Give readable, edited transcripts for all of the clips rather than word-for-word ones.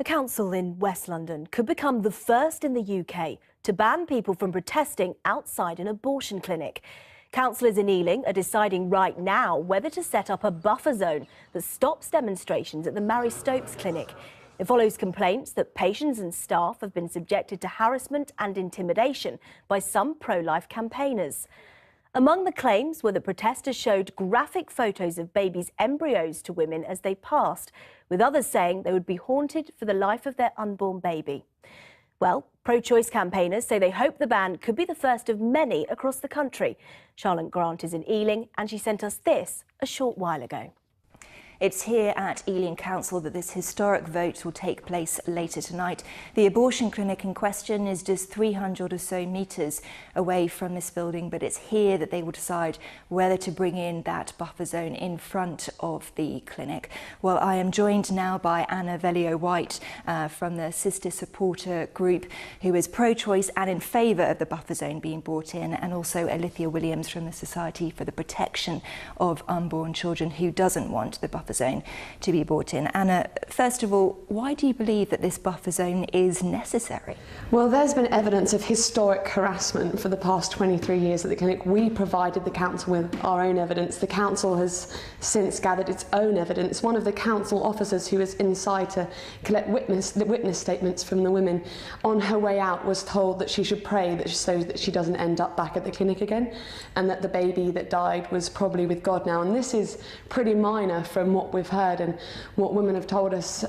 A council in West London could become the first in the UK to ban people from protesting outside an abortion clinic. Councillors in Ealing are deciding right now whether to set up a buffer zone that stops demonstrations at the Mary Stopes clinic. It follows complaints that patients and staff have been subjected to harassment and intimidation by some pro-life campaigners. Among the claims were that protesters showed graphic photos of babies' embryos to women as they passed, with others saying they would be haunted for the life of their unborn baby. Well, pro-choice campaigners say they hope the ban could be the first of many across the country. Charlotte Grant is in Ealing and she sent us this a short while ago. It's here at Ealing Council that this historic vote will take place later tonight. The abortion clinic in question is just 300 or so metres away from this building, but it's here that they will decide whether to bring in that buffer zone in front of the clinic. Well, I am joined now by Anna Veglio-White from the Sister Supporter Group, who is pro-choice and in favour of the buffer zone being brought in, and also Alithea Williams from the Society for the Protection of Unborn Children, who doesn't want the buffer zone to be brought in. Anna, first of all, why do you believe that this buffer zone is necessary? Well, there's been evidence of historic harassment for the past 23 years at the clinic. We provided the council with our own evidence. The council has since gathered its own evidence. One of the council officers who was inside to collect witness statements from the women, on her way out was told that she should pray that so that she doesn't end up back at the clinic again, and that the baby that died was probably with God now. And this is pretty minor from what we've heard and what women have told us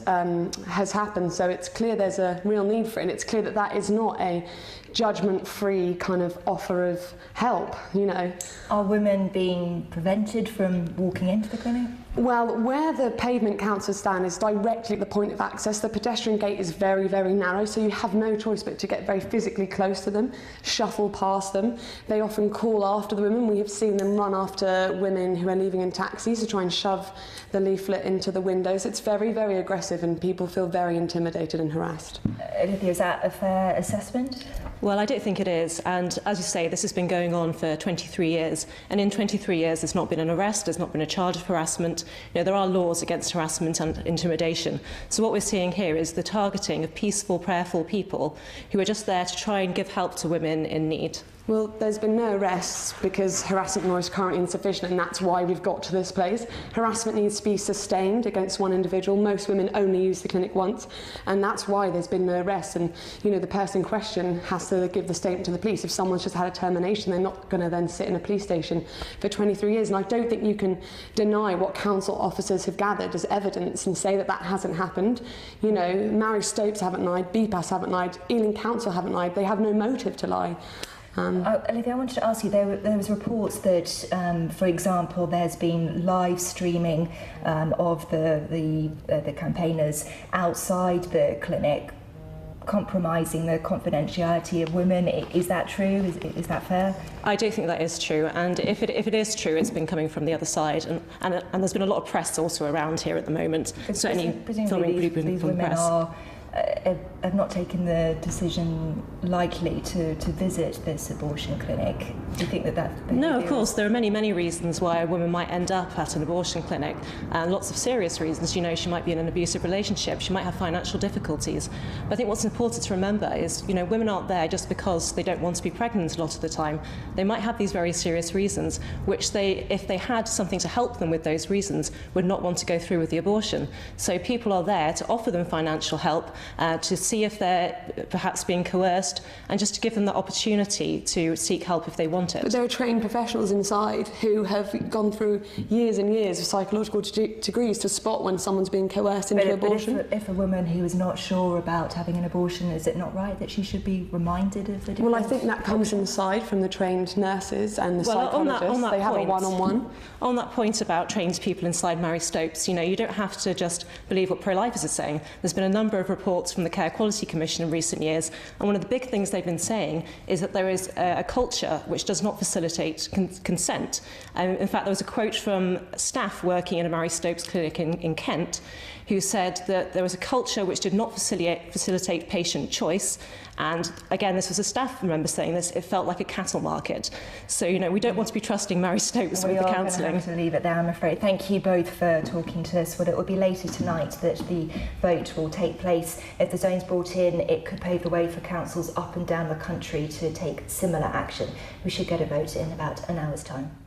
has happened. So it's clear there's a real need for it, and it's clear that that is not a judgment-free kind of offer of help, you know. Are women being prevented from walking into the clinic? Well, where the pavement councillors stand is directly at the point of access. The pedestrian gate is very, very narrow, so you have no choice but to get very physically close to them, shuffle past them. They often call after the women. We have seen them run after women who are leaving in taxis to try and shove the leaflet into the windows. It's very, very aggressive, and people feel very intimidated and harassed. Alithea, is that a fair assessment? Well, I don't think it is, and as you say, this has been going on for 23 years, and in 23 years there's not been an arrest, there's not been a charge of harassment. You know, there are laws against harassment and intimidation. So what we're seeing here is the targeting of peaceful, prayerful people who are just there to try and give help to women in need. Well, there's been no arrests because harassment law is currently insufficient, and that's why we've got to this place. Harassment needs to be sustained against one individual. Most women only use the clinic once, and that's why there's been no arrests. And, you know, the person in question has to give the statement to the police. If someone's just had a termination, they're not going to then sit in a police station for 23 years. And I don't think you can deny what council officers have gathered as evidence and say that that hasn't happened. You know, Mary Stopes haven't lied, BPAS haven't lied, Ealing Council haven't lied. They have no motive to lie. Alithea, I wanted to ask you, there was reports that, for example, there's been live streaming of the campaigners outside the clinic, compromising the confidentiality of women. Is that true? Is that fair? I don't think that is true, and if it is true, it's been coming from the other side, and there's been a lot of press also around here at the moment. Certainly, presumably these women press. Have not taken the decision likely to visit this abortion clinic. Do you think that No, of course, there are many reasons why a woman might end up at an abortion clinic, and lots of serious reasons. You know, she might be in an abusive relationship, she might have financial difficulties. But I think what's important to remember is, you know, women aren't there just because they don't want to be pregnant a lot of the time. They might have these very serious reasons, which they, if they had something to help them with those reasons, would not want to go through with the abortion. So people are there to offer them financial help, to see if they're perhaps being coerced, and just to give them the opportunity to seek help if they want it. But there are trained professionals inside who have gone through years and years of psychological degrees to spot when someone's being coerced into abortion. But if a woman who is not sure about having an abortion, is it not right that she should be reminded of the difference? Well, I think that comes inside from the trained nurses and the psychologists. They have a one-on-one. On that point about trained people inside Mary Stopes, you know, you don't have to just believe what pro-lifers are saying. There's been a number of reports from the Care Quality Commission in recent years, and one of the big things they've been saying is that there is a culture which does not facilitate consent. In fact, there was a quote from staff working in a Mary Stopes clinic in Kent who said that there was a culture which did not facilitate patient choice. And again, this was a staff member saying this, it felt like a cattle market. So, you know, we don't want to be trusting Mary Stopes with the counselling. We are going to have to leave it there, I'm afraid. Thank you both for talking to us. Well, it will be later tonight that the vote will take place If the zone's brought in, it could pave the way for councils up and down the country to take similar action. We should get a vote in about an hour's time.